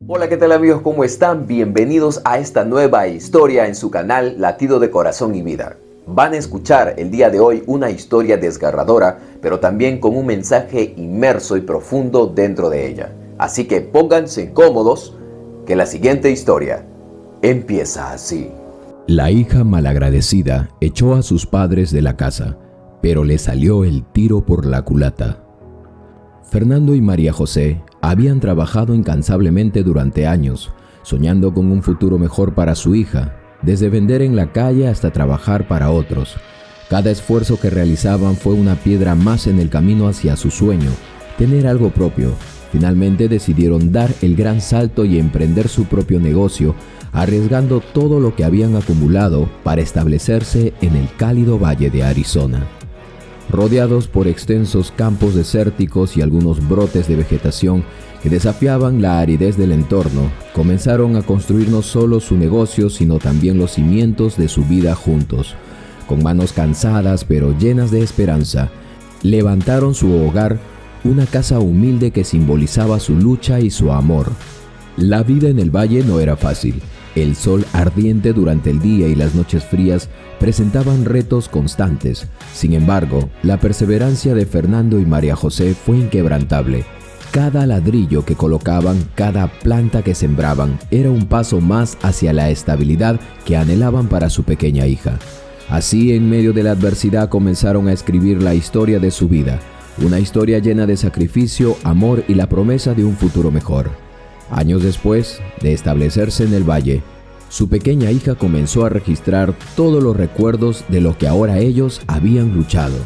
Hola, ¿qué tal amigos? ¿Cómo están? Bienvenidos a esta nueva historia en su canal Latido de Corazón y Vida. Van a escuchar el día de hoy una historia desgarradora, pero también con un mensaje inmerso y profundo dentro de ella. Así que pónganse cómodos, que la siguiente historia empieza así. La hija malagradecida echó a sus padres de la casa, pero le salió el tiro por la culata. Fernando y María José habían trabajado incansablemente durante años, soñando con un futuro mejor para su hija, desde vender en la calle hasta trabajar para otros. Cada esfuerzo que realizaban fue una piedra más en el camino hacia su sueño, tener algo propio. Finalmente decidieron dar el gran salto y emprender su propio negocio, arriesgando todo lo que habían acumulado para establecerse en el cálido valle de Arizona. Rodeados por extensos campos desérticos y algunos brotes de vegetación que desafiaban la aridez del entorno, comenzaron a construir no solo su negocio, sino también los cimientos de su vida juntos. Con manos cansadas pero llenas de esperanza, levantaron su hogar, una casa humilde que simbolizaba su lucha y su amor. La vida en el valle no era fácil. El sol ardiente durante el día y las noches frías presentaban retos constantes. Sin embargo, la perseverancia de Fernando y María José fue inquebrantable. Cada ladrillo que colocaban, cada planta que sembraban, era un paso más hacia la estabilidad que anhelaban para su pequeña hija. Así, en medio de la adversidad, comenzaron a escribir la historia de su vida, una historia llena de sacrificio, amor y la promesa de un futuro mejor. Años después de establecerse en el valle, su pequeña hija comenzó a registrar todos los recuerdos de lo que ahora ellos habían luchado,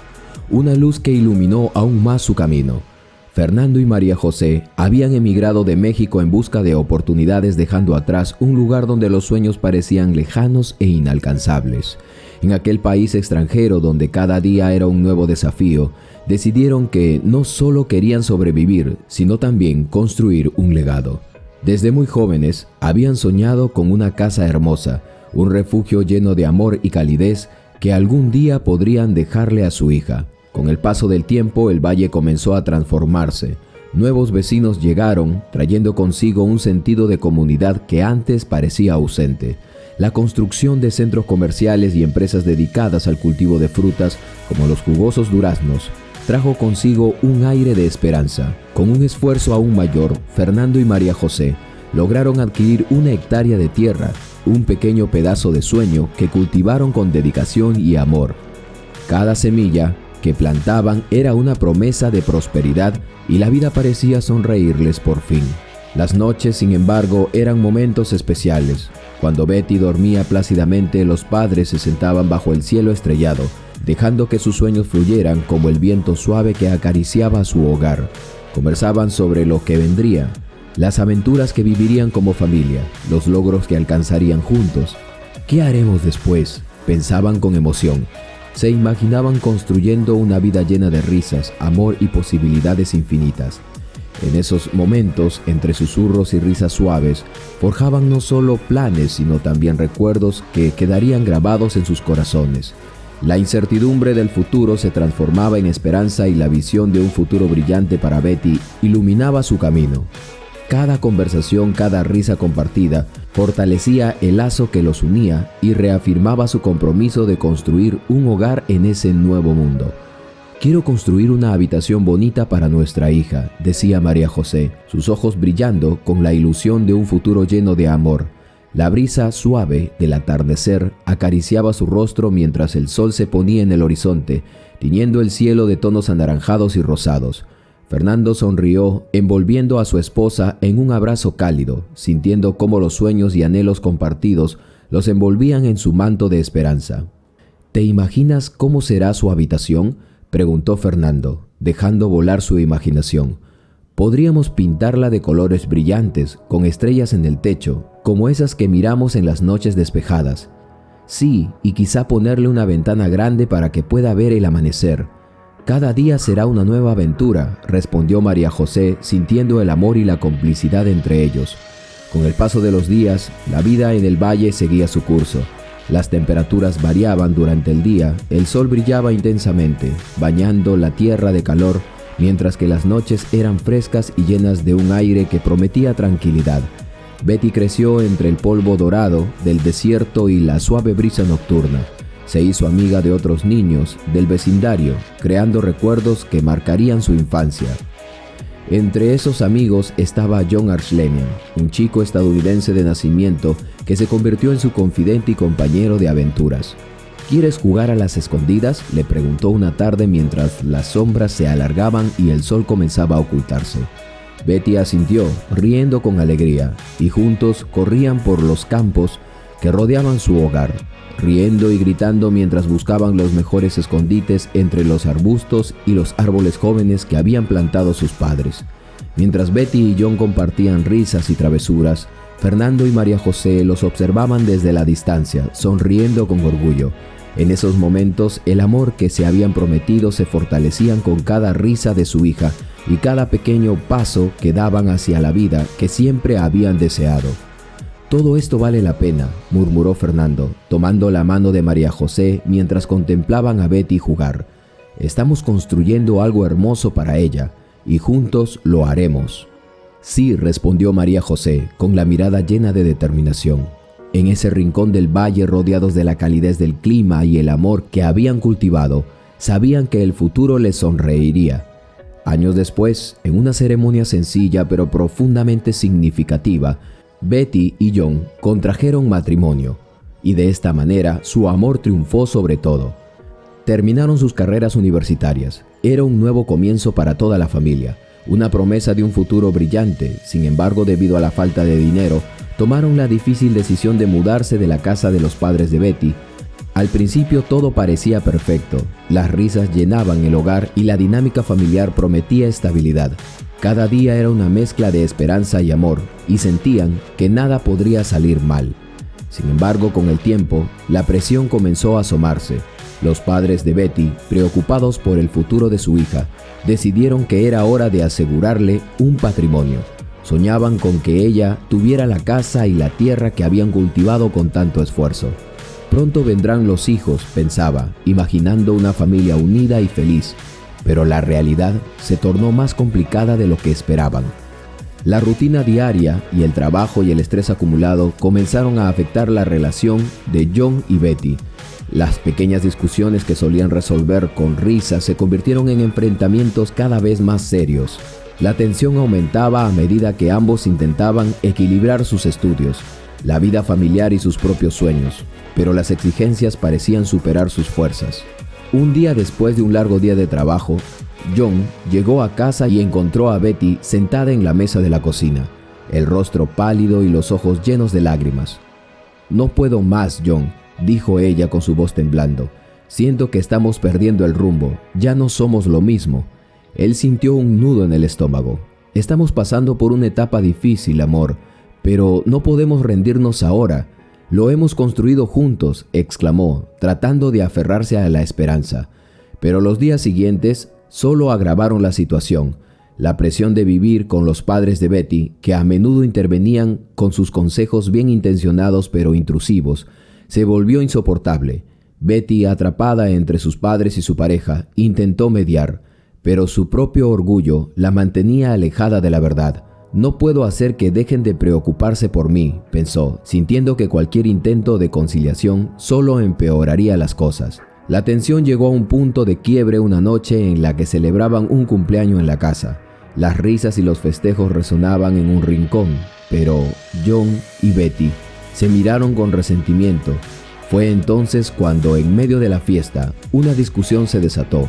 una luz que iluminó aún más su camino. Fernando y María José habían emigrado de México en busca de oportunidades, dejando atrás un lugar donde los sueños parecían lejanos e inalcanzables. En aquel país extranjero donde cada día era un nuevo desafío, decidieron que no solo querían sobrevivir, sino también construir un legado. Desde muy jóvenes habían soñado con una casa hermosa, un refugio lleno de amor y calidez que algún día podrían dejarle a su hija. Con el paso del tiempo, el valle comenzó a transformarse. Nuevos vecinos llegaron, trayendo consigo un sentido de comunidad que antes parecía ausente. La construcción de centros comerciales y empresas dedicadas al cultivo de frutas, como los jugosos duraznos, trajo consigo un aire de esperanza. Con un esfuerzo aún mayor, Fernando y María José lograron adquirir una hectárea de tierra, un pequeño pedazo de sueño que cultivaron con dedicación y amor. Cada semilla que plantaban era una promesa de prosperidad y la vida parecía sonreírles por fin. Las noches, sin embargo, eran momentos especiales. Cuando Betty dormía plácidamente, los padres se sentaban bajo el cielo estrellado, dejando que sus sueños fluyeran como el viento suave que acariciaba su hogar. Conversaban sobre lo que vendría, las aventuras que vivirían como familia, los logros que alcanzarían juntos. ¿Qué haremos después?, pensaban con emoción. Se imaginaban construyendo una vida llena de risas, amor y posibilidades infinitas. En esos momentos, entre susurros y risas suaves, forjaban no solo planes, sino también recuerdos que quedarían grabados en sus corazones. La incertidumbre del futuro se transformaba en esperanza y la visión de un futuro brillante para Betty iluminaba su camino. Cada conversación, cada risa compartida, fortalecía el lazo que los unía y reafirmaba su compromiso de construir un hogar en ese nuevo mundo. «Quiero construir una habitación bonita para nuestra hija», decía María José, sus ojos brillando con la ilusión de un futuro lleno de amor. La brisa suave del atardecer acariciaba su rostro mientras el sol se ponía en el horizonte, tiñendo el cielo de tonos anaranjados y rosados. Fernando sonrió, envolviendo a su esposa en un abrazo cálido, sintiendo cómo los sueños y anhelos compartidos los envolvían en su manto de esperanza. «¿Te imaginas cómo será su habitación?», preguntó Fernando, dejando volar su imaginación. «Podríamos pintarla de colores brillantes, con estrellas en el techo, como esas que miramos en las noches despejadas. Sí, y quizá ponerle una ventana grande para que pueda ver el amanecer. Cada día será una nueva aventura», respondió María José, sintiendo el amor y la complicidad entre ellos. Con el paso de los días, la vida en el valle seguía su curso. Las temperaturas variaban durante el día, el sol brillaba intensamente, bañando la tierra de calor, mientras que las noches eran frescas y llenas de un aire que prometía tranquilidad. Betty creció entre el polvo dorado del desierto y la suave brisa nocturna. Se hizo amiga de otros niños del vecindario, creando recuerdos que marcarían su infancia. Entre esos amigos estaba John Archlenian, un chico estadounidense de nacimiento que se convirtió en su confidente y compañero de aventuras. ¿Quieres jugar a las escondidas?, le preguntó una tarde mientras las sombras se alargaban y el sol comenzaba a ocultarse. Betty asintió, riendo con alegría, y juntos corrían por los campos que rodeaban su hogar, riendo y gritando mientras buscaban los mejores escondites entre los arbustos y los árboles jóvenes que habían plantado sus padres. Mientras Betty y John compartían risas y travesuras, Fernando y María José los observaban desde la distancia, sonriendo con orgullo. En esos momentos, el amor que se habían prometido se fortalecían con cada risa de su hija y cada pequeño paso que daban hacia la vida que siempre habían deseado. «Todo esto vale la pena», murmuró Fernando, tomando la mano de María José mientras contemplaban a Betty jugar. «Estamos construyendo algo hermoso para ella, y juntos lo haremos». «Sí», respondió María José, con la mirada llena de determinación. En ese rincón del valle, rodeados de la calidez del clima y el amor que habían cultivado, sabían que el futuro les sonreiría. Años después, en una ceremonia sencilla pero profundamente significativa, Betty y John contrajeron matrimonio, y de esta manera su amor triunfó sobre todo. Terminaron sus carreras universitarias. Era un nuevo comienzo para toda la familia, una promesa de un futuro brillante. Sin embargo, debido a la falta de dinero, tomaron la difícil decisión de mudarse de la casa de los padres de Betty. Al principio todo parecía perfecto, las risas llenaban el hogar y la dinámica familiar prometía estabilidad. Cada día era una mezcla de esperanza y amor, y sentían que nada podría salir mal. Sin embargo, con el tiempo, la presión comenzó a asomarse. Los padres de Betty, preocupados por el futuro de su hija, decidieron que era hora de asegurarle un patrimonio. Soñaban con que ella tuviera la casa y la tierra que habían cultivado con tanto esfuerzo. Pronto vendrán los hijos, pensaba, imaginando una familia unida y feliz. Pero la realidad se tornó más complicada de lo que esperaban. La rutina diaria y el trabajo y el estrés acumulado comenzaron a afectar la relación de John y Betty. Las pequeñas discusiones que solían resolver con risas se convirtieron en enfrentamientos cada vez más serios. La tensión aumentaba a medida que ambos intentaban equilibrar sus estudios, la vida familiar y sus propios sueños, pero las exigencias parecían superar sus fuerzas. Un día después de un largo día de trabajo, John llegó a casa y encontró a Betty sentada en la mesa de la cocina, el rostro pálido y los ojos llenos de lágrimas. «No puedo más, John», dijo ella con su voz temblando. «Siento que estamos perdiendo el rumbo, ya no somos lo mismo». Él sintió un nudo en el estómago. «Estamos pasando por una etapa difícil, amor, pero no podemos rendirnos ahora. Lo hemos construido juntos», exclamó, tratando de aferrarse a la esperanza. Pero los días siguientes solo agravaron la situación. La presión de vivir con los padres de Betty, que a menudo intervenían con sus consejos bien intencionados pero intrusivos, se volvió insoportable. Betty, atrapada entre sus padres y su pareja, intentó mediar, pero su propio orgullo la mantenía alejada de la verdad. «No puedo hacer que dejen de preocuparse por mí», pensó, sintiendo que cualquier intento de conciliación solo empeoraría las cosas. La tensión llegó a un punto de quiebre una noche en la que celebraban un cumpleaños en la casa. Las risas y los festejos resonaban en un rincón, pero John y Betty se miraron con resentimiento. Fue entonces cuando, en medio de la fiesta, una discusión se desató.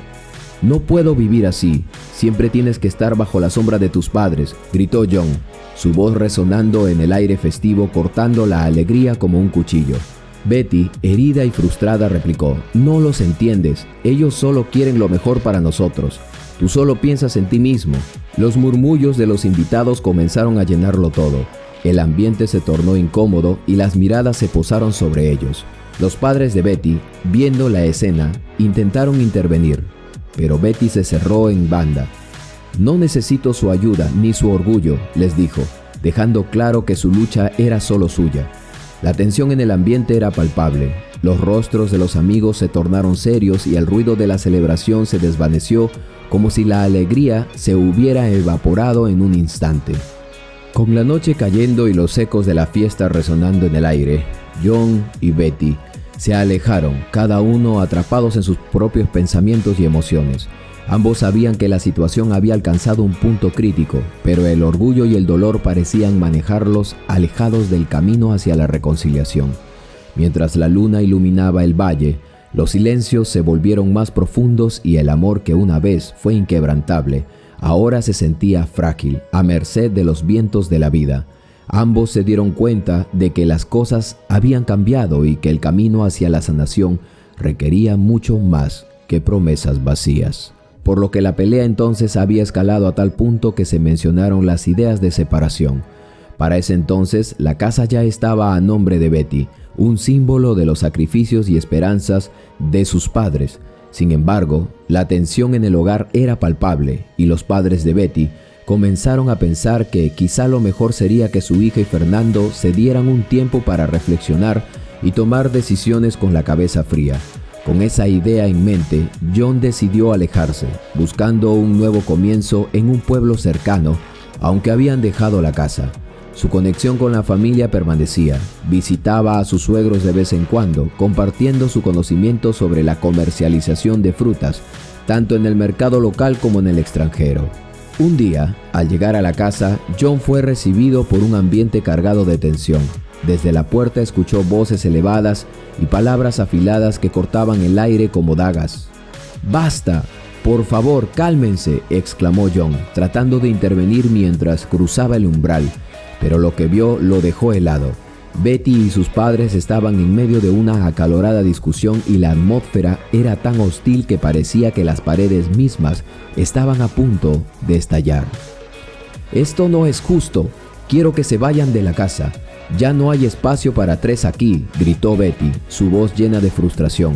«No puedo vivir así, siempre tienes que estar bajo la sombra de tus padres», gritó John, su voz resonando en el aire festivo, cortando la alegría como un cuchillo. Betty, herida y frustrada, replicó: «No los entiendes, ellos solo quieren lo mejor para nosotros. Tú solo piensas en ti mismo». Los murmullos de los invitados comenzaron a llenarlo todo. El ambiente se tornó incómodo y las miradas se posaron sobre ellos. Los padres de Betty, viendo la escena, intentaron intervenir, pero Betty se cerró en banda. «No necesito su ayuda ni su orgullo», les dijo, dejando claro que su lucha era solo suya. La tensión en el ambiente era palpable. Los rostros de los amigos se tornaron serios y el ruido de la celebración se desvaneció como si la alegría se hubiera evaporado en un instante. Con la noche cayendo y los ecos de la fiesta resonando en el aire, John y Betty se alejaron, cada uno atrapados en sus propios pensamientos y emociones. Ambos sabían que la situación había alcanzado un punto crítico, pero el orgullo y el dolor parecían manejarlos alejados del camino hacia la reconciliación. Mientras la luna iluminaba el valle, los silencios se volvieron más profundos y el amor que una vez fue inquebrantable, ahora se sentía frágil, a merced de los vientos de la vida. Ambos se dieron cuenta de que las cosas habían cambiado y que el camino hacia la sanación requería mucho más que promesas vacías. Por lo que la pelea entonces había escalado a tal punto que se mencionaron las ideas de separación. Para ese entonces, la casa ya estaba a nombre de Betty, un símbolo de los sacrificios y esperanzas de sus padres. Sin embargo, la tensión en el hogar era palpable y los padres de Betty comenzaron a pensar que quizá lo mejor sería que su hija y Fernando se dieran un tiempo para reflexionar y tomar decisiones con la cabeza fría. Con esa idea en mente, John decidió alejarse, buscando un nuevo comienzo en un pueblo cercano, aunque habían dejado la casa. Su conexión con la familia permanecía. Visitaba a sus suegros de vez en cuando, compartiendo su conocimiento sobre la comercialización de frutas, tanto en el mercado local como en el extranjero. Un día, al llegar a la casa, John fue recibido por un ambiente cargado de tensión. Desde la puerta escuchó voces elevadas y palabras afiladas que cortaban el aire como dagas. ¡Basta! ¡Por favor, cálmense!, exclamó John, tratando de intervenir mientras cruzaba el umbral, pero lo que vio lo dejó helado. Betty y sus padres estaban en medio de una acalorada discusión y la atmósfera era tan hostil que parecía que las paredes mismas estaban a punto de estallar. «Esto no es justo. Quiero que se vayan de la casa. Ya no hay espacio para tres aquí», gritó Betty, su voz llena de frustración.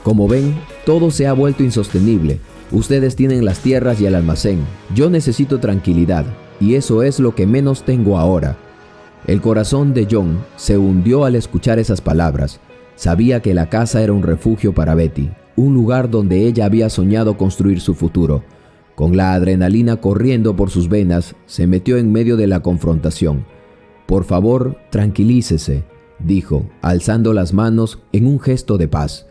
«Como ven, todo se ha vuelto insostenible. Ustedes tienen las tierras y el almacén. Yo necesito tranquilidad, y eso es lo que menos tengo ahora». El corazón de John se hundió al escuchar esas palabras. Sabía que la casa era un refugio para Betty, un lugar donde ella había soñado construir su futuro. Con la adrenalina corriendo por sus venas, se metió en medio de la confrontación. «Por favor, tranquilícese», dijo, alzando las manos en un gesto de paz.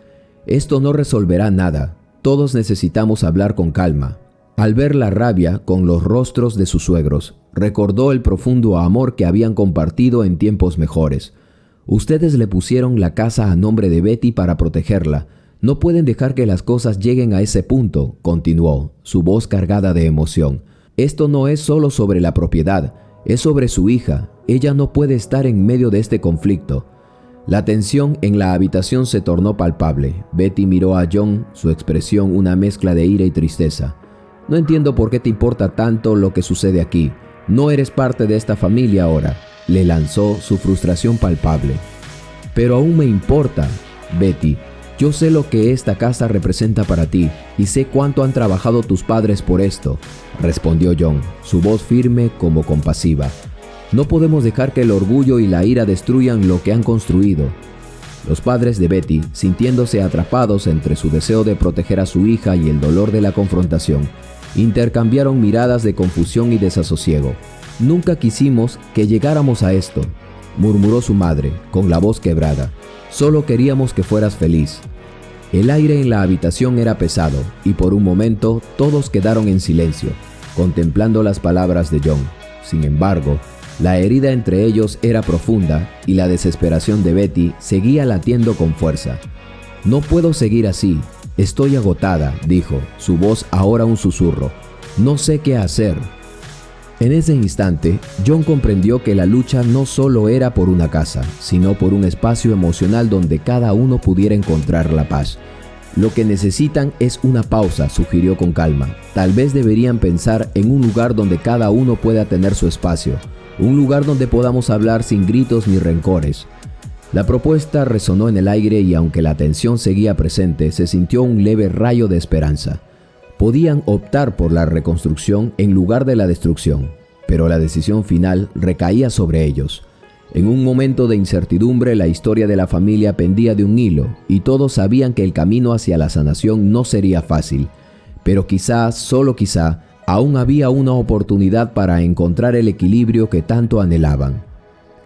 «Esto no resolverá nada. Todos necesitamos hablar con calma». Al ver la rabia con los rostros de sus suegros, recordó el profundo amor que habían compartido en tiempos mejores. «Ustedes le pusieron la casa a nombre de Betty para protegerla. No pueden dejar que las cosas lleguen a ese punto», continuó, su voz cargada de emoción. «Esto no es solo sobre la propiedad, es sobre su hija. Ella no puede estar en medio de este conflicto». La tensión en la habitación se tornó palpable. Betty miró a John, su expresión una mezcla de ira y tristeza. «No entiendo por qué te importa tanto lo que sucede aquí. No eres parte de esta familia ahora», le lanzó su frustración palpable. «Pero aún me importa, Betty. Yo sé lo que esta casa representa para ti y sé cuánto han trabajado tus padres por esto», respondió John, su voz firme como compasiva. «No podemos dejar que el orgullo y la ira destruyan lo que han construido». Los padres de Betty, sintiéndose atrapados entre su deseo de proteger a su hija y el dolor de la confrontación, intercambiaron miradas de confusión y desasosiego. «Nunca quisimos que llegáramos a esto», murmuró su madre, con la voz quebrada. «Solo queríamos que fueras feliz». El aire en la habitación era pesado, y por un momento todos quedaron en silencio, contemplando las palabras de John. Sin embargo, la herida entre ellos era profunda, y la desesperación de Betty seguía latiendo con fuerza. «No puedo seguir así. Estoy agotada», dijo, su voz ahora un susurro. «No sé qué hacer». En ese instante, John comprendió que la lucha no solo era por una casa, sino por un espacio emocional donde cada uno pudiera encontrar la paz. «Lo que necesitan es una pausa», sugirió con calma. «Tal vez deberían pensar en un lugar donde cada uno pueda tener su espacio, un lugar donde podamos hablar sin gritos ni rencores». La propuesta resonó en el aire y aunque la tensión seguía presente, se sintió un leve rayo de esperanza. Podían optar por la reconstrucción en lugar de la destrucción, pero la decisión final recaía sobre ellos. En un momento de incertidumbre, la historia de la familia pendía de un hilo y todos sabían que el camino hacia la sanación no sería fácil. Pero quizá, solo quizá, Aún había una oportunidad para encontrar el equilibrio que tanto anhelaban.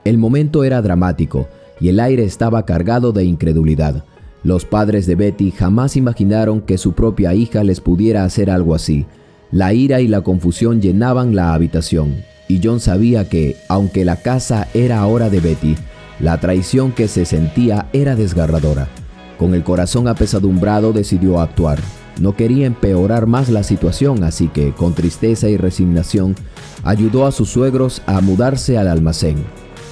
El momento era dramático y el aire estaba cargado de incredulidad. Los padres de Betty jamás imaginaron que su propia hija les pudiera hacer algo así. La ira y la confusión llenaban la habitación, y John sabía que, aunque la casa era ahora de Betty, la traición que se sentía era desgarradora. Con el corazón apesadumbrado decidió actuar. No quería empeorar más la situación, así que, con tristeza y resignación, ayudó a sus suegros a mudarse al almacén.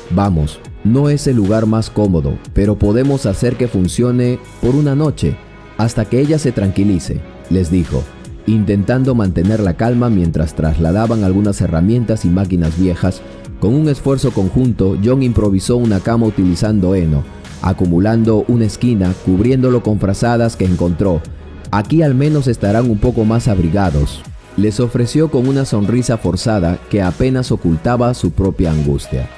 «Vamos, no es el lugar más cómodo, pero podemos hacer que funcione por una noche, hasta que ella se tranquilice», les dijo, intentando mantener la calma mientras trasladaban algunas herramientas y máquinas viejas. Con un esfuerzo conjunto, John improvisó una cama utilizando heno, acumulando una esquina, cubriéndolo con frazadas que encontró. «Aquí al menos estarán un poco más abrigados», les ofreció con una sonrisa forzada que apenas ocultaba su propia angustia.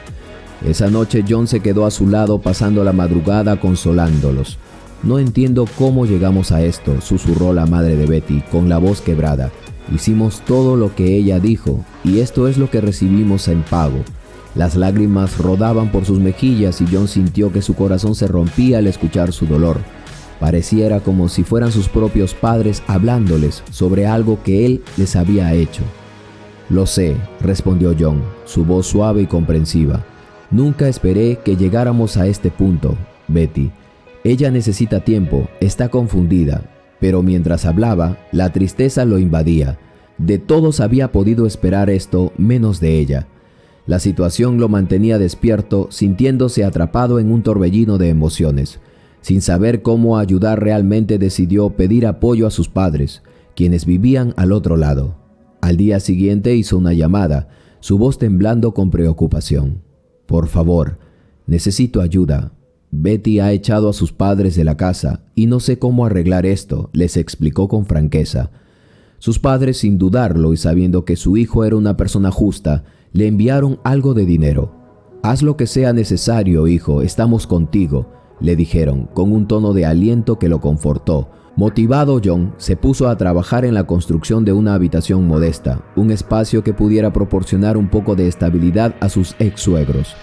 Esa noche John se quedó a su lado pasando la madrugada consolándolos. «No entiendo cómo llegamos a esto», susurró la madre de Betty con la voz quebrada. «Hicimos todo lo que ella dijo y esto es lo que recibimos en pago». Las lágrimas rodaban por sus mejillas y John sintió que su corazón se rompía al escuchar su dolor. Pareciera como si fueran sus propios padres hablándoles sobre algo que él les había hecho. «Lo sé», respondió John, su voz suave y comprensiva. «Nunca esperé que llegáramos a este punto, Betty. Ella necesita tiempo, está confundida». Pero mientras hablaba, la tristeza lo invadía. De todos había podido esperar esto, menos de ella. La situación lo mantenía despierto, sintiéndose atrapado en un torbellino de emociones. Sin saber cómo ayudar realmente, decidió pedir apoyo a sus padres, quienes vivían al otro lado. Al día siguiente hizo una llamada, su voz temblando con preocupación. «Por favor, necesito ayuda. Betty ha echado a sus padres de la casa y no sé cómo arreglar esto», les explicó con franqueza. Sus padres, sin dudarlo y sabiendo que su hijo era una persona justa, le enviaron algo de dinero. «Haz lo que sea necesario, hijo, estamos contigo», le dijeron, con un tono de aliento que lo confortó. Motivado, John se puso a trabajar en la construcción de una habitación modesta, un espacio que pudiera proporcionar un poco de estabilidad a sus ex-suegros.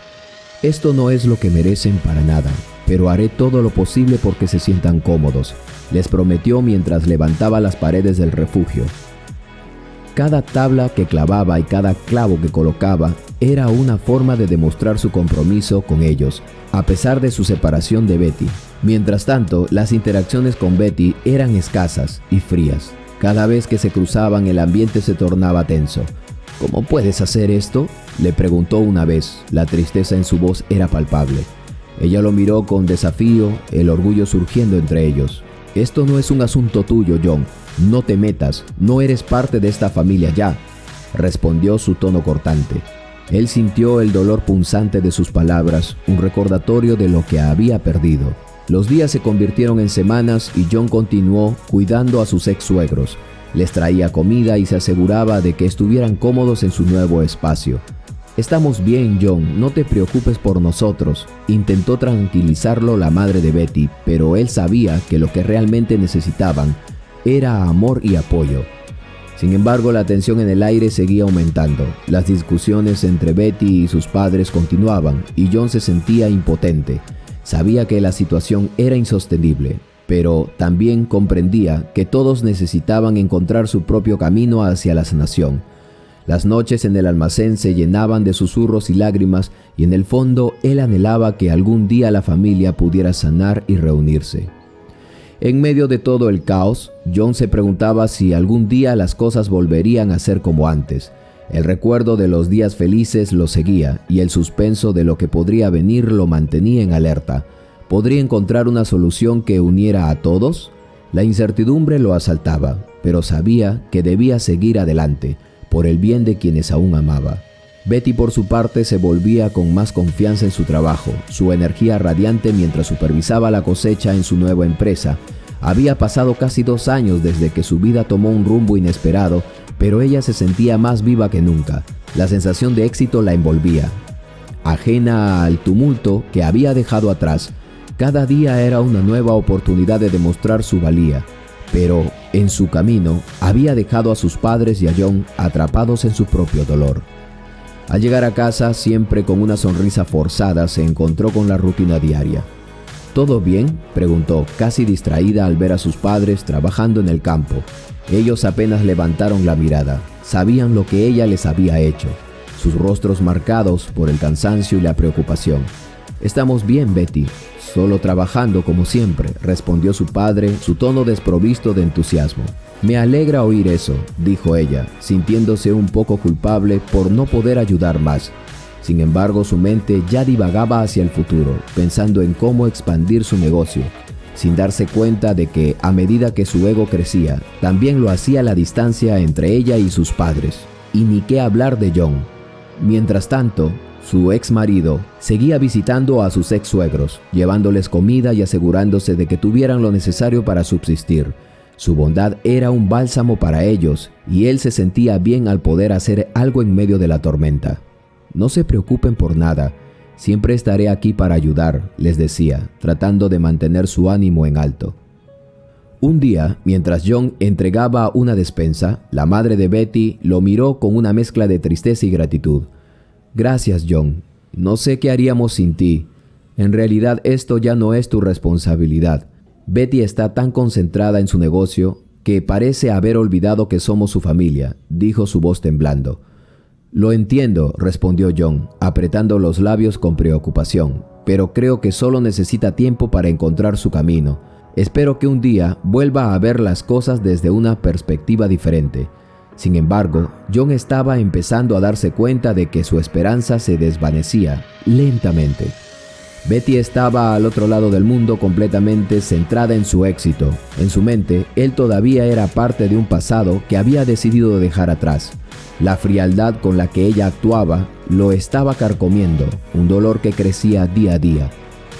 «Esto no es lo que merecen para nada, pero haré todo lo posible porque se sientan cómodos», les prometió mientras levantaba las paredes del refugio. Cada tabla que clavaba y cada clavo que colocaba era una forma de demostrar su compromiso con ellos, a pesar de su separación de Betty. Mientras tanto, las interacciones con Betty eran escasas y frías. Cada vez que se cruzaban, el ambiente se tornaba tenso. «¿Cómo puedes hacer esto?», le preguntó una vez. La tristeza en su voz era palpable. Ella lo miró con desafío, el orgullo surgiendo entre ellos. «Esto no es un asunto tuyo, John. No te metas, no eres parte de esta familia ya», respondió su tono cortante. Él sintió el dolor punzante de sus palabras, un recordatorio de lo que había perdido. Los días se convirtieron en semanas y John continuó cuidando a sus ex-suegros. Les traía comida y se aseguraba de que estuvieran cómodos en su nuevo espacio. «Estamos bien, John, no te preocupes por nosotros», intentó tranquilizarlo la madre de Betty, pero él sabía que lo que realmente necesitaban era amor y apoyo. Sin embargo, la tensión en el aire seguía aumentando. Las discusiones entre Betty y sus padres continuaban y John se sentía impotente. Sabía que la situación era insostenible, pero también comprendía que todos necesitaban encontrar su propio camino hacia la sanación. Las noches en el almacén se llenaban de susurros y lágrimas y en el fondo él anhelaba que algún día la familia pudiera sanar y reunirse. En medio de todo el caos, John se preguntaba si algún día las cosas volverían a ser como antes. El recuerdo de los días felices lo seguía y el suspenso de lo que podría venir lo mantenía en alerta. ¿Podría encontrar una solución que uniera a todos? La incertidumbre lo asaltaba, pero sabía que debía seguir adelante, por el bien de quienes aún amaba. Betty, por su parte, se volvía con más confianza en su trabajo, su energía radiante mientras supervisaba la cosecha en su nueva empresa. Había pasado casi 2 años desde que su vida tomó un rumbo inesperado, pero ella se sentía más viva que nunca. La sensación de éxito la envolvía. Ajena al tumulto que había dejado atrás, cada día era una nueva oportunidad de demostrar su valía. Pero, en su camino, había dejado a sus padres y a John atrapados en su propio dolor. Al llegar a casa, siempre con una sonrisa forzada, se encontró con la rutina diaria. ¿Todo bien?, preguntó, casi distraída al ver a sus padres trabajando en el campo. Ellos apenas levantaron la mirada. Sabían lo que ella les había hecho, sus rostros marcados por el cansancio y la preocupación. «Estamos bien, Betty, solo trabajando como siempre», respondió su padre, su tono desprovisto de entusiasmo. «Me alegra oír eso», dijo ella, sintiéndose un poco culpable por no poder ayudar más. Sin embargo, su mente ya divagaba hacia el futuro, pensando en cómo expandir su negocio, sin darse cuenta de que, a medida que su ego crecía, también lo hacía la distancia entre ella y sus padres. Y ni qué hablar de John. Mientras tanto, su ex marido seguía visitando a sus ex suegros, llevándoles comida y asegurándose de que tuvieran lo necesario para subsistir. Su bondad era un bálsamo para ellos, y él se sentía bien al poder hacer algo en medio de la tormenta. «No se preocupen por nada, siempre estaré aquí para ayudar», les decía, tratando de mantener su ánimo en alto. Un día, mientras John entregaba una despensa, la madre de Betty lo miró con una mezcla de tristeza y gratitud. «Gracias, John. No sé qué haríamos sin ti. En realidad esto ya no es tu responsabilidad». Betty está tan concentrada en su negocio que parece haber olvidado que somos su familia, dijo su voz temblando. «Lo entiendo», respondió John, apretando los labios con preocupación, «pero creo que solo necesita tiempo para encontrar su camino. Espero que un día vuelva a ver las cosas desde una perspectiva diferente». Sin embargo, John estaba empezando a darse cuenta de que su esperanza se desvanecía lentamente. Betty estaba al otro lado del mundo, completamente centrada en su éxito. En su mente, él todavía era parte de un pasado que había decidido dejar atrás. La frialdad con la que ella actuaba lo estaba carcomiendo, un dolor que crecía día a día.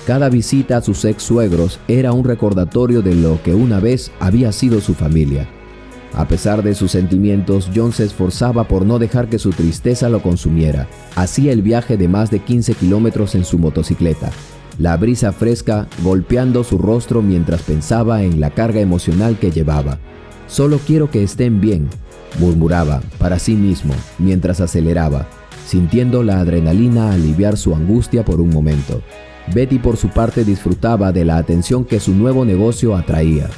Cada visita a sus ex suegros era un recordatorio de lo que una vez había sido su familia. A pesar de sus sentimientos, John se esforzaba por no dejar que su tristeza lo consumiera. Hacía el viaje de más de 15 kilómetros en su motocicleta, la brisa fresca golpeando su rostro mientras pensaba en la carga emocional que llevaba. «Solo quiero que estén bien», murmuraba para sí mismo mientras aceleraba, sintiendo la adrenalina aliviar su angustia por un momento. Betty, por su parte, disfrutaba de la atención que su nuevo negocio atraía.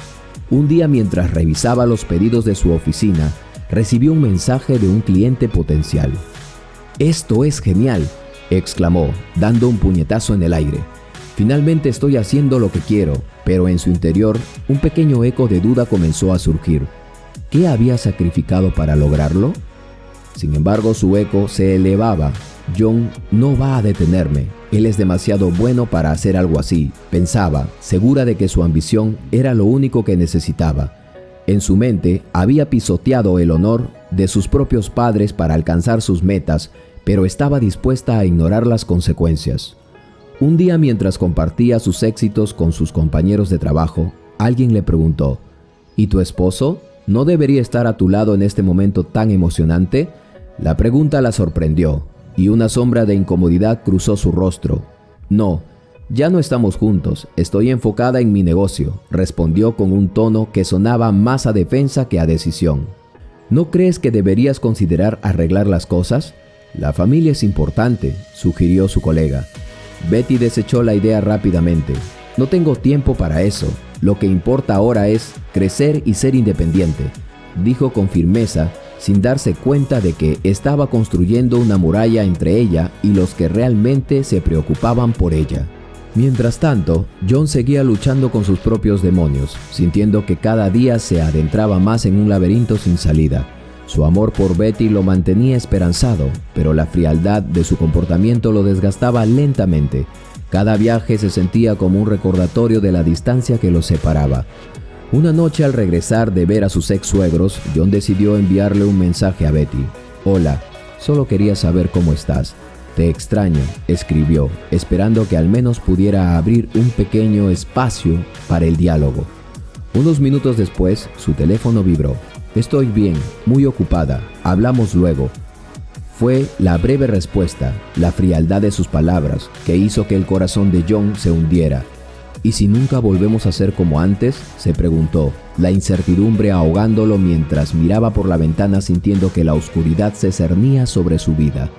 Un día, mientras revisaba los pedidos de su oficina, recibió un mensaje de un cliente potencial. «¡Esto es genial!», exclamó, dando un puñetazo en el aire. «Finalmente estoy haciendo lo que quiero», pero en su interior, un pequeño eco de duda comenzó a surgir. ¿Qué había sacrificado para lograrlo? Sin embargo, su eco se elevaba. «John no va a detenerme. Él es demasiado bueno para hacer algo así», pensaba, segura de que su ambición era lo único que necesitaba. En su mente había pisoteado el honor de sus propios padres para alcanzar sus metas, pero estaba dispuesta a ignorar las consecuencias. Un día, mientras compartía sus éxitos con sus compañeros de trabajo, alguien le preguntó: «¿Y tu esposo? ¿No debería estar a tu lado en este momento tan emocionante?». La pregunta la sorprendió, y una sombra de incomodidad cruzó su rostro. «No, ya no estamos juntos, estoy enfocada en mi negocio», respondió con un tono que sonaba más a defensa que a decisión. «¿No crees que deberías considerar arreglar las cosas? La familia es importante», sugirió su colega. Betty desechó la idea rápidamente. «No tengo tiempo para eso, lo que importa ahora es crecer y ser independiente», dijo con firmeza, sin darse cuenta de que estaba construyendo una muralla entre ella y los que realmente se preocupaban por ella. Mientras tanto, John seguía luchando con sus propios demonios, sintiendo que cada día se adentraba más en un laberinto sin salida. Su amor por Betty lo mantenía esperanzado, pero la frialdad de su comportamiento lo desgastaba lentamente. Cada viaje se sentía como un recordatorio de la distancia que los separaba. Una noche, al regresar de ver a sus ex suegros, John decidió enviarle un mensaje a Betty. «Hola, solo quería saber cómo estás. Te extraño», escribió, esperando que al menos pudiera abrir un pequeño espacio para el diálogo. Unos minutos después, su teléfono vibró. «Estoy bien, muy ocupada, hablamos luego». Fue la breve respuesta, la frialdad de sus palabras, que hizo que el corazón de John se hundiera. ¿Y si nunca volvemos a ser como antes?, se preguntó, la incertidumbre ahogándolo mientras miraba por la ventana sintiendo que la oscuridad se cernía sobre su vida.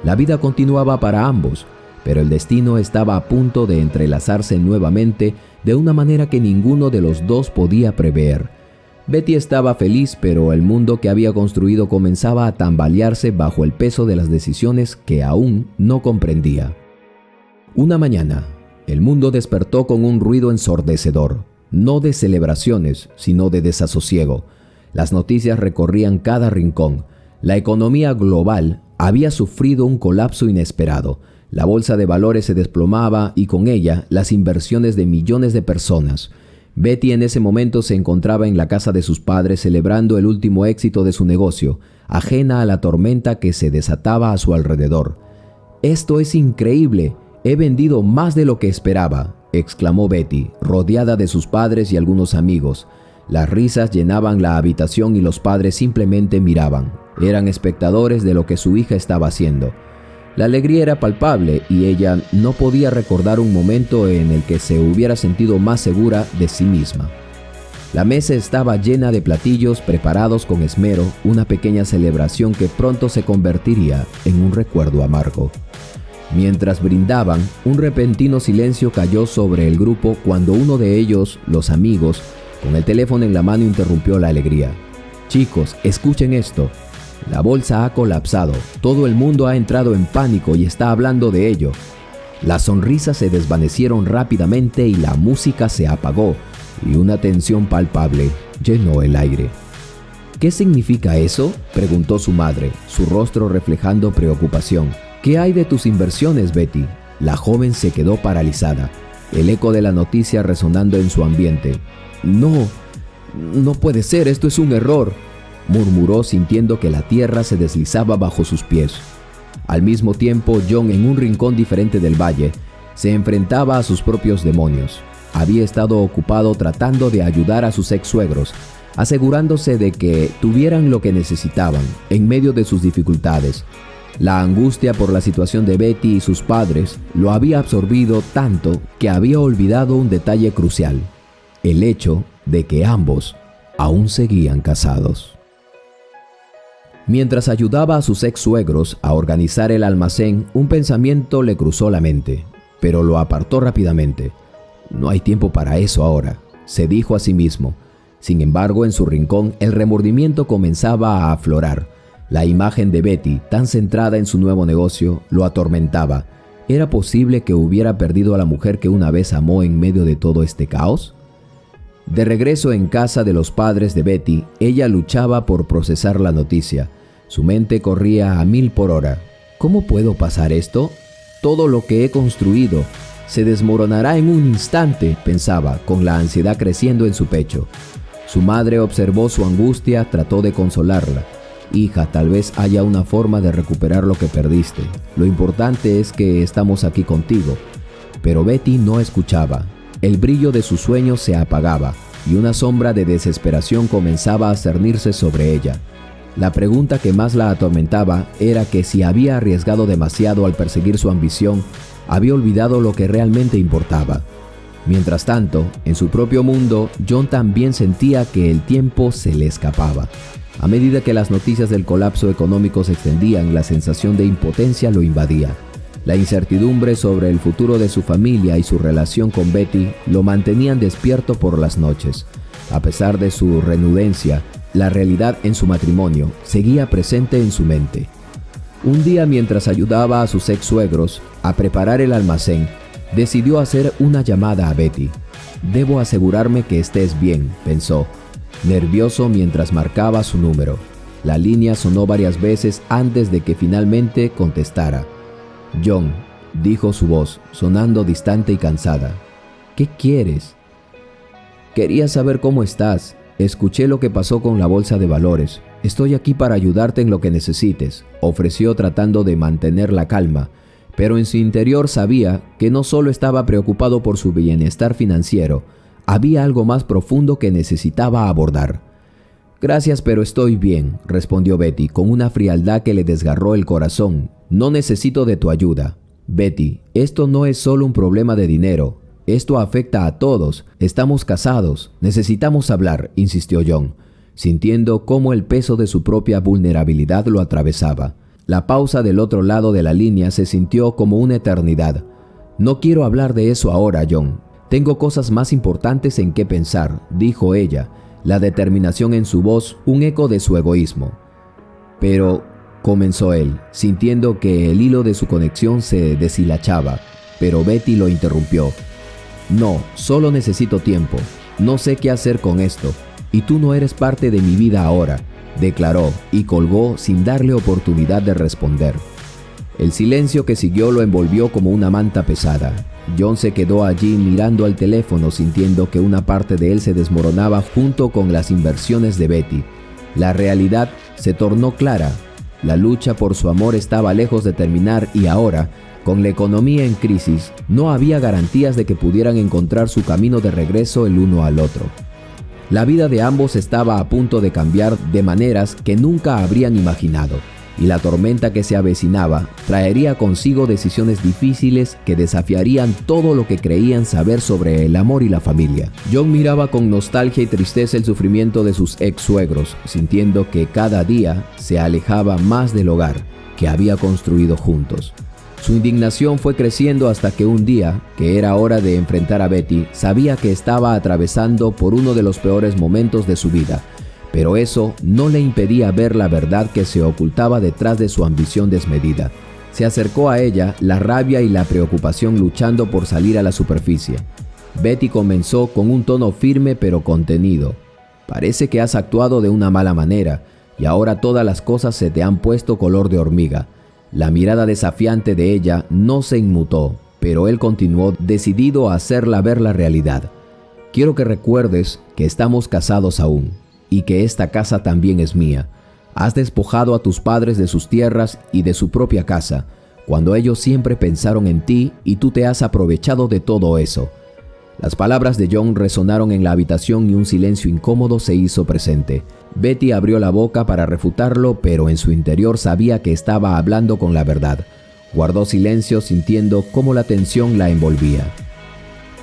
La vida continuaba para ambos, pero el destino estaba a punto de entrelazarse nuevamente de una manera que ninguno de los dos podía prever. Betty estaba feliz, pero el mundo que había construido comenzaba a tambalearse bajo el peso de las decisiones que aún no comprendía. Una mañana, el mundo despertó con un ruido ensordecedor, no de celebraciones, sino de desasosiego. Las noticias recorrían cada rincón. La economía global había sufrido un colapso inesperado. La bolsa de valores se desplomaba y con ella las inversiones de millones de personas. Betty en ese momento se encontraba en la casa de sus padres celebrando el último éxito de su negocio, ajena a la tormenta que se desataba a su alrededor. «Esto es increíble. He vendido más de lo que esperaba», exclamó Betty, rodeada de sus padres y algunos amigos. Las risas llenaban la habitación y los padres simplemente miraban. Eran espectadores de lo que su hija estaba haciendo. La alegría era palpable y ella no podía recordar un momento en el que se hubiera sentido más segura de sí misma. La mesa estaba llena de platillos preparados con esmero, una pequeña celebración que pronto se convertiría en un recuerdo amargo. Mientras brindaban, un repentino silencio cayó sobre el grupo cuando uno de ellos, los amigos, con el teléfono en la mano interrumpió la alegría. «Chicos, escuchen esto. La bolsa ha colapsado, todo el mundo ha entrado en pánico y está hablando de ello». Las sonrisas se desvanecieron rápidamente y la música se apagó, y una tensión palpable llenó el aire. «¿Qué significa eso?», preguntó su madre, su rostro reflejando preocupación. «¿Qué hay de tus inversiones, Betty?». La joven se quedó paralizada, el eco de la noticia resonando en su ambiente. No puede ser, esto es un error», murmuró sintiendo que la tierra se deslizaba bajo sus pies. Al mismo tiempo, John, en un rincón diferente del valle, se enfrentaba a sus propios demonios. Había estado ocupado tratando de ayudar a sus ex-suegros, asegurándose de que tuvieran lo que necesitaban en medio de sus dificultades. La angustia por la situación de Betty y sus padres lo había absorbido tanto que había olvidado un detalle crucial: el hecho de que ambos aún seguían casados. Mientras ayudaba a sus ex-suegros a organizar el almacén, un pensamiento le cruzó la mente, pero lo apartó rápidamente. «No hay tiempo para eso ahora», se dijo a sí mismo. Sin embargo, en su rincón, el remordimiento comenzaba a aflorar. La imagen de Betty, tan centrada en su nuevo negocio, lo atormentaba. ¿Era posible que hubiera perdido a la mujer que una vez amó en medio de todo este caos? De regreso en casa de los padres de Betty, ella luchaba por procesar la noticia. Su mente corría a 1000 por hora. «¿Cómo puedo pasar esto? Todo lo que he construido se desmoronará en un instante», pensaba, con la ansiedad creciendo en su pecho. Su madre observó su angustia, trató de consolarla. «Hija, tal vez haya una forma de recuperar lo que perdiste. Lo importante es que estamos aquí contigo». Pero Betty no escuchaba. El brillo de sus sueños se apagaba y una sombra de desesperación comenzaba a cernirse sobre ella. La pregunta que más la atormentaba era que si había arriesgado demasiado al perseguir su ambición, había olvidado lo que realmente importaba. Mientras tanto, en su propio mundo, John también sentía que el tiempo se le escapaba. A medida que las noticias del colapso económico se extendían, la sensación de impotencia lo invadía. La incertidumbre sobre el futuro de su familia y su relación con Betty lo mantenían despierto por las noches. A pesar de su renuencia, la realidad en su matrimonio seguía presente en su mente. Un día, mientras ayudaba a sus ex-suegros a preparar el almacén, decidió hacer una llamada a Betty. «Debo asegurarme que estés bien», pensó, nervioso mientras marcaba su número. La línea sonó varias veces antes de que finalmente contestara. «John», dijo su voz, sonando distante y cansada. «¿Qué quieres?» «Quería saber cómo estás. Escuché lo que pasó con la bolsa de valores. Estoy aquí para ayudarte en lo que necesites», ofreció tratando de mantener la calma, pero en su interior sabía que no solo estaba preocupado por su bienestar financiero, había algo más profundo que necesitaba abordar. «Gracias, pero estoy bien», respondió Betty con una frialdad que le desgarró el corazón. «No necesito de tu ayuda. Betty, esto no es solo un problema de dinero, esto afecta a todos. Estamos casados. Necesitamos hablar, insistió John, sintiendo cómo el peso de su propia vulnerabilidad lo atravesaba. La pausa del otro lado de la línea se sintió como una eternidad. No quiero hablar de eso ahora, John. Tengo cosas más importantes en qué pensar, dijo ella, la determinación en su voz un eco de su egoísmo. Pero, comenzó él, sintiendo que el hilo de su conexión se deshilachaba, pero Betty lo interrumpió. No, solo necesito tiempo. No sé qué hacer con esto, y tú no eres parte de mi vida ahora, declaró y colgó sin darle oportunidad de responder. El silencio que siguió lo envolvió como una manta pesada. John se quedó allí mirando al teléfono, sintiendo que una parte de él se desmoronaba junto con las inversiones de Betty. La realidad se tornó clara. La lucha por su amor estaba lejos de terminar y ahora, con la economía en crisis, no había garantías de que pudieran encontrar su camino de regreso el uno al otro. La vida de ambos estaba a punto de cambiar de maneras que nunca habrían imaginado, y la tormenta que se avecinaba traería consigo decisiones difíciles que desafiarían todo lo que creían saber sobre el amor y la familia. John miraba con nostalgia y tristeza el sufrimiento de sus ex-suegros, sintiendo que cada día se alejaba más del hogar que había construido juntos. Su indignación fue creciendo hasta que un día, que era hora de enfrentar a Betty, sabía que estaba atravesando por uno de los peores momentos de su vida, pero eso no le impedía ver la verdad que se ocultaba detrás de su ambición desmedida. Se acercó a ella, la rabia y la preocupación luchando por salir a la superficie. Betty comenzó con un tono firme pero contenido. Parece que has actuado de una mala manera y ahora todas las cosas se te han puesto color de hormiga. La mirada desafiante de ella no se inmutó, pero él continuó decidido a hacerla ver la realidad. Quiero que recuerdes que estamos casados aún y que esta casa también es mía. Has despojado a tus padres de sus tierras y de su propia casa, cuando ellos siempre pensaron en ti y tú te has aprovechado de todo eso. Las palabras de John resonaron en la habitación y un silencio incómodo se hizo presente. Betty abrió la boca para refutarlo, pero en su interior sabía que estaba hablando con la verdad. Guardó silencio sintiendo cómo la tensión la envolvía.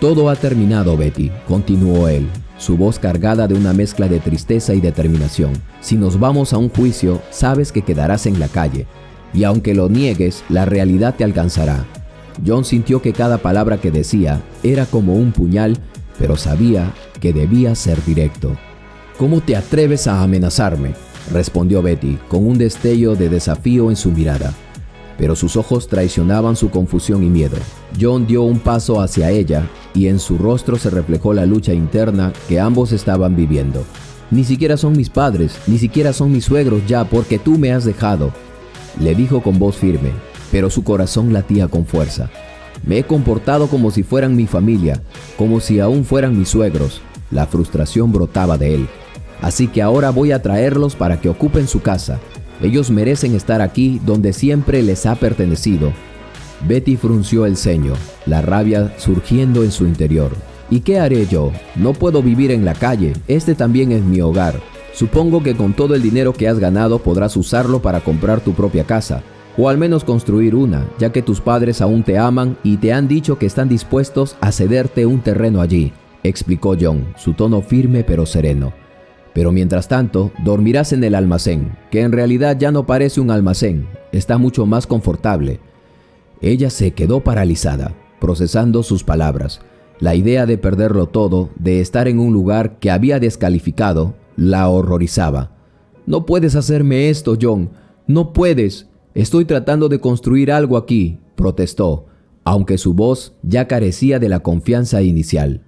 Todo ha terminado, Betty, continuó él, su voz cargada de una mezcla de tristeza y determinación. Si nos vamos a un juicio, sabes que quedarás en la calle, y aunque lo niegues, la realidad te alcanzará. John sintió que cada palabra que decía era como un puñal, pero sabía que debía ser directo. ¿Cómo te atreves a amenazarme?, respondió Betty, con un destello de desafío en su mirada. Pero sus ojos traicionaban su confusión y miedo. John dio un paso hacia ella y en su rostro se reflejó la lucha interna que ambos estaban viviendo. Ni siquiera son mis padres, ni siquiera son mis suegros ya, porque tú me has dejado, le dijo con voz firme, pero su corazón latía con fuerza. Me he comportado como si fueran mi familia, como si aún fueran mis suegros. La frustración brotaba de él. Así que ahora voy a traerlos para que ocupen su casa. Ellos merecen estar aquí donde siempre les ha pertenecido. Betty frunció el ceño, la rabia surgiendo en su interior. ¿Y qué haré yo? No puedo vivir en la calle, este también es mi hogar. Supongo que con todo el dinero que has ganado podrás usarlo para comprar tu propia casa, o al menos construir una, ya que tus padres aún te aman y te han dicho que están dispuestos a cederte un terreno allí, explicó John, su tono firme pero sereno. Pero mientras tanto, dormirás en el almacén, que en realidad ya no parece un almacén, está mucho más confortable. Ella se quedó paralizada, procesando sus palabras. La idea de perderlo todo, de estar en un lugar que había descalificado, la horrorizaba. No puedes hacerme esto, John, no puedes. Estoy tratando de construir algo aquí, protestó, aunque su voz ya carecía de la confianza inicial.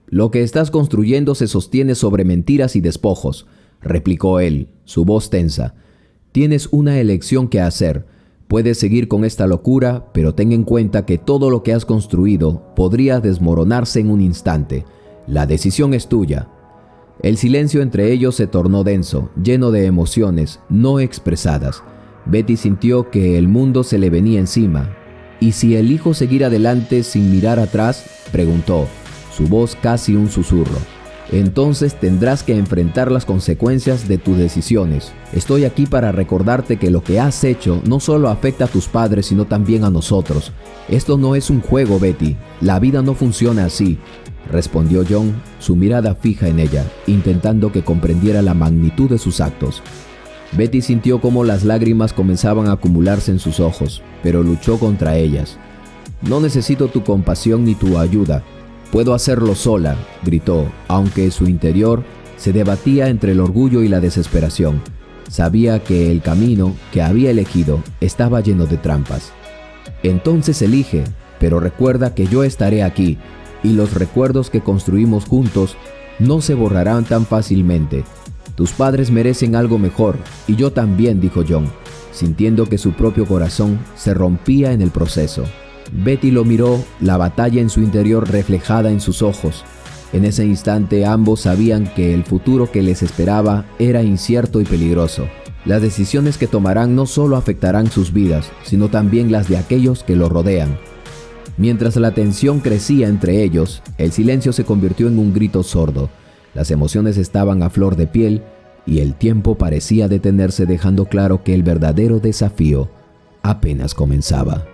Lo que estás construyendo se sostiene sobre mentiras y despojos, replicó él, su voz tensa. Tienes una elección que hacer. Puedes seguir con esta locura, pero ten en cuenta que todo lo que has construido podría desmoronarse en un instante. La decisión es tuya. El silencio entre ellos se tornó denso, lleno de emociones no expresadas. Betty sintió que el mundo se le venía encima. ¿Y si elijo seguir adelante sin mirar atrás?, preguntó, su voz casi un susurro. entonces tendrás que enfrentar las consecuencias de tus decisiones. Estoy aquí para recordarte que lo que has hecho no solo afecta a tus padres, sino también a nosotros. Esto no es un juego, Betty. La vida no funciona así, respondió John, su mirada fija en ella, intentando que comprendiera la magnitud de sus actos. Betty sintió cómo las lágrimas comenzaban a acumularse en sus ojos, pero luchó contra ellas. No necesito tu compasión ni tu ayuda. Puedo hacerlo sola, gritó, aunque su interior se debatía entre el orgullo y la desesperación. Sabía que el camino que había elegido estaba lleno de trampas. Entonces elige, pero recuerda que yo estaré aquí, y los recuerdos que construimos juntos no se borrarán tan fácilmente. Tus padres merecen algo mejor, y yo también, dijo John, sintiendo que su propio corazón se rompía en el proceso. Betty lo miró, la batalla en su interior reflejada en sus ojos. En ese instante ambos sabían que el futuro que les esperaba era incierto y peligroso. Las decisiones que tomarán no solo afectarán sus vidas, sino también las de aquellos que los rodean. Mientras la tensión crecía entre ellos, el silencio se convirtió en un grito sordo. Las emociones estaban a flor de piel y el tiempo parecía detenerse, dejando claro que el verdadero desafío apenas comenzaba.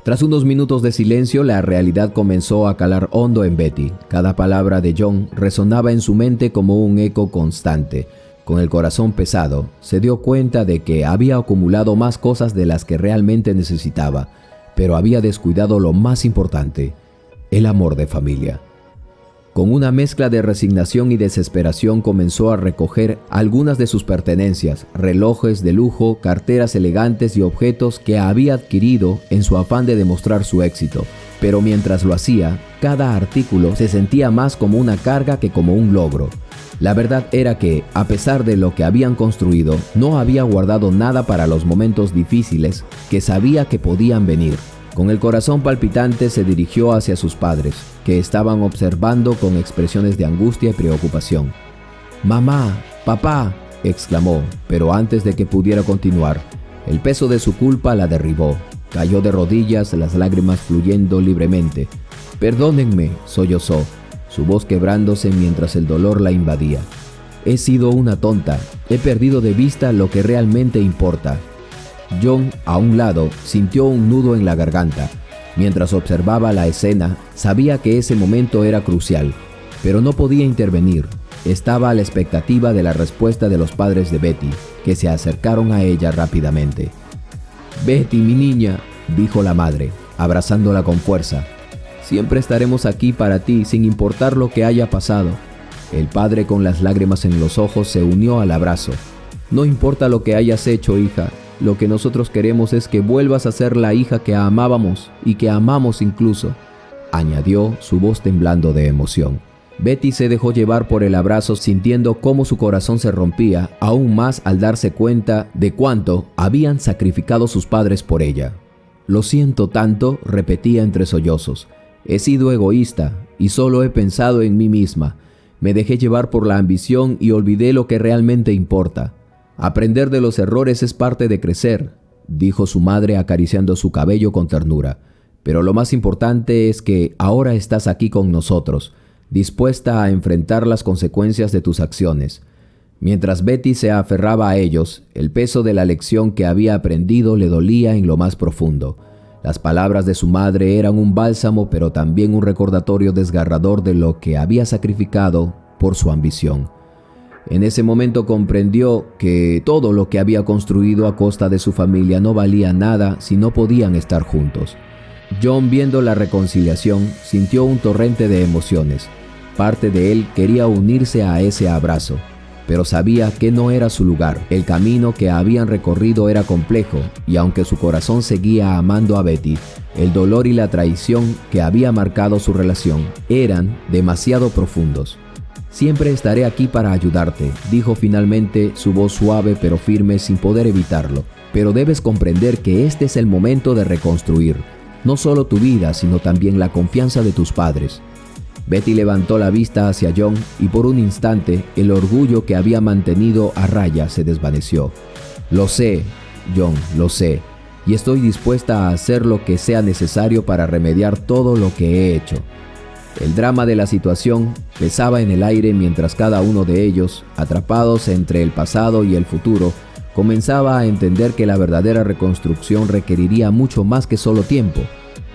Tras unos minutos de silencio, la realidad comenzó a calar hondo en Betty. Cada palabra de John resonaba en su mente como un eco constante. Con el corazón pesado, se dio cuenta de que había acumulado más cosas de las que realmente necesitaba, pero había descuidado lo más importante, el amor de familia. Con una mezcla de resignación y desesperación comenzó a recoger algunas de sus pertenencias, relojes de lujo, carteras elegantes y objetos que había adquirido en su afán de demostrar su éxito. Pero mientras lo hacía, cada artículo se sentía más como una carga que como un logro. La verdad era que, a pesar de lo que habían construido, no había guardado nada para los momentos difíciles que sabía que podían venir. Con el corazón palpitante se dirigió hacia sus padres, que estaban observando con expresiones de angustia y preocupación. «Mamá, papá», exclamó, pero antes de que pudiera continuar, el peso de su culpa la derribó. Cayó de rodillas, las lágrimas fluyendo libremente. «Perdónenme», sollozó, su voz quebrándose mientras el dolor la invadía. «He sido una tonta, he perdido de vista lo que realmente importa». John, a un lado, sintió un nudo en la garganta. Mientras observaba la escena, sabía que ese momento era crucial, pero no podía intervenir. Estaba a la expectativa de la respuesta de los padres de Betty, que se acercaron a ella rápidamente. «Betty, mi niña», dijo la madre, abrazándola con fuerza. «Siempre estaremos aquí para ti, sin importar lo que haya pasado». El padre, con las lágrimas en los ojos, se unió al abrazo. «No importa lo que hayas hecho, hija. Lo que nosotros queremos es que vuelvas a ser la hija que amábamos y que amamos incluso», añadió, su voz temblando de emoción. Betty se dejó llevar por el abrazo, sintiendo cómo su corazón se rompía aún más al darse cuenta de cuánto habían sacrificado sus padres por ella. «Lo siento tanto», repetía entre sollozos. «He sido egoísta y solo he pensado en mí misma. Me dejé llevar por la ambición y olvidé lo que realmente importa. Aprender de los errores es parte de crecer», dijo su madre acariciando su cabello con ternura. «Pero lo más importante es que ahora estás aquí con nosotros, dispuesta a enfrentar las consecuencias de tus acciones». Mientras Betty se aferraba a ellos, el peso de la lección que había aprendido le dolía en lo más profundo. Las palabras de su madre eran un bálsamo, pero también un recordatorio desgarrador de lo que había sacrificado por su ambición. En ese momento comprendió que todo lo que había construido a costa de su familia no valía nada si no podían estar juntos. John, viendo la reconciliación, sintió un torrente de emociones. Parte de él quería unirse a ese abrazo, pero sabía que no era su lugar. El camino que habían recorrido era complejo, y aunque su corazón seguía amando a Betty, el dolor y la traición que había marcado su relación eran demasiado profundos. «Siempre estaré aquí para ayudarte», dijo finalmente, su voz suave pero firme, sin poder evitarlo. «Pero debes comprender que este es el momento de reconstruir, no solo tu vida, sino también la confianza de tus padres». Betty levantó la vista hacia John y por un instante el orgullo que había mantenido a raya se desvaneció. «Lo sé, John, lo sé, y estoy dispuesta a hacer lo que sea necesario para remediar todo lo que he hecho». El drama de la situación pesaba en el aire mientras cada uno de ellos, atrapados entre el pasado y el futuro, comenzaba a entender que la verdadera reconstrucción requeriría mucho más que solo tiempo.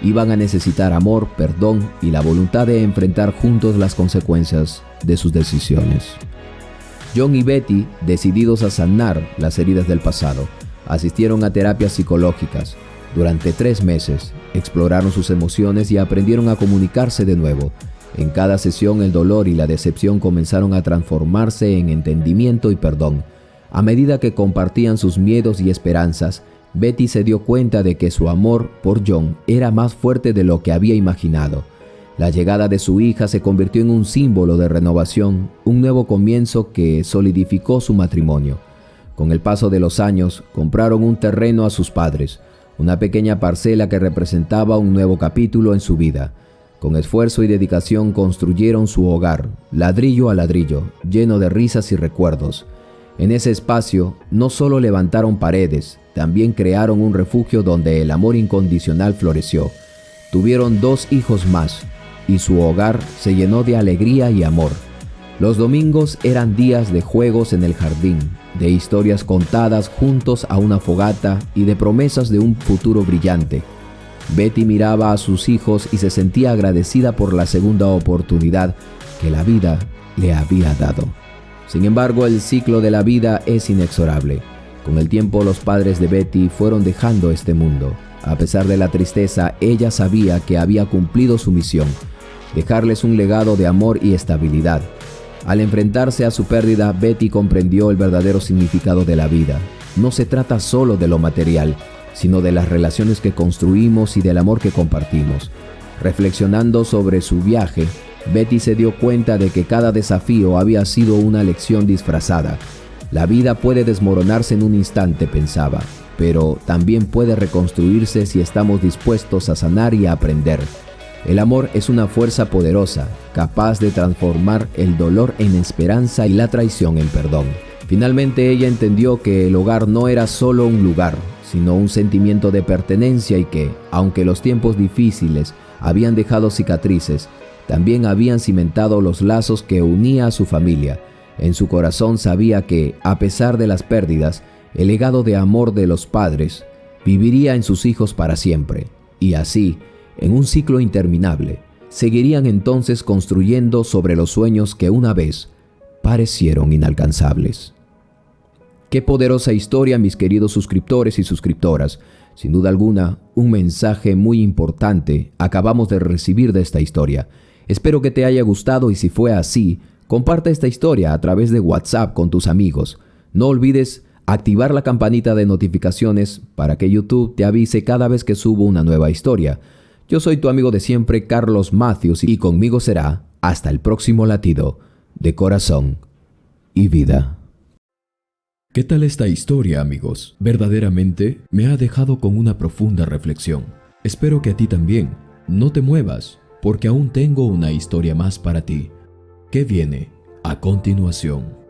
Iban a necesitar amor, perdón y la voluntad de enfrentar juntos las consecuencias de sus decisiones. John y Betty, decididos a sanar las heridas del pasado, asistieron a terapias psicológicas. Durante 3 meses, exploraron sus emociones y aprendieron a comunicarse de nuevo. En cada sesión, el dolor y la decepción comenzaron a transformarse en entendimiento y perdón. A medida que compartían sus miedos y esperanzas, Betty se dio cuenta de que su amor por John era más fuerte de lo que había imaginado. La llegada de su hija se convirtió en un símbolo de renovación, un nuevo comienzo que solidificó su matrimonio. Con el paso de los años, compraron un terreno a sus padres, una pequeña parcela que representaba un nuevo capítulo en su vida. Con esfuerzo y dedicación construyeron su hogar, ladrillo a ladrillo, lleno de risas y recuerdos. En ese espacio, no solo levantaron paredes, también crearon un refugio donde el amor incondicional floreció. Tuvieron 2 hijos más, y su hogar se llenó de alegría y amor. Los domingos eran días de juegos en el jardín, de historias contadas juntos a una fogata y de promesas de un futuro brillante. Betty miraba a sus hijos y se sentía agradecida por la segunda oportunidad que la vida le había dado. Sin embargo, el ciclo de la vida es inexorable. Con el tiempo, los padres de Betty fueron dejando este mundo. A pesar de la tristeza, ella sabía que había cumplido su misión, dejarles un legado de amor y estabilidad. Al enfrentarse a su pérdida, Betty comprendió el verdadero significado de la vida. No se trata solo de lo material, sino de las relaciones que construimos y del amor que compartimos. Reflexionando sobre su viaje, Betty se dio cuenta de que cada desafío había sido una lección disfrazada. La vida puede desmoronarse en un instante, pensaba, pero también puede reconstruirse si estamos dispuestos a sanar y a aprender. El amor es una fuerza poderosa, capaz de transformar el dolor en esperanza y la traición en perdón. Finalmente ella entendió que el hogar no era solo un lugar, sino un sentimiento de pertenencia y que, aunque los tiempos difíciles habían dejado cicatrices, también habían cimentado los lazos que unía a su familia. En su corazón sabía que, a pesar de las pérdidas, el legado de amor de los padres viviría en sus hijos para siempre. Y así, en un ciclo interminable, seguirían entonces construyendo sobre los sueños que una vez parecieron inalcanzables. Qué poderosa historia, mis queridos suscriptores y suscriptoras. Sin duda alguna, un mensaje muy importante acabamos de recibir de esta historia. Espero que te haya gustado y si fue así, comparte esta historia a través de WhatsApp con tus amigos. No olvides activar la campanita de notificaciones para que YouTube te avise cada vez que subo una nueva historia. Yo soy tu amigo de siempre, Carlos Matthews, y conmigo será hasta el próximo latido de corazón y vida. ¿Qué tal esta historia, amigos? Verdaderamente me ha dejado con una profunda reflexión. Espero que a ti también. No te muevas, porque aún tengo una historia más para ti. ¿Qué viene a continuación?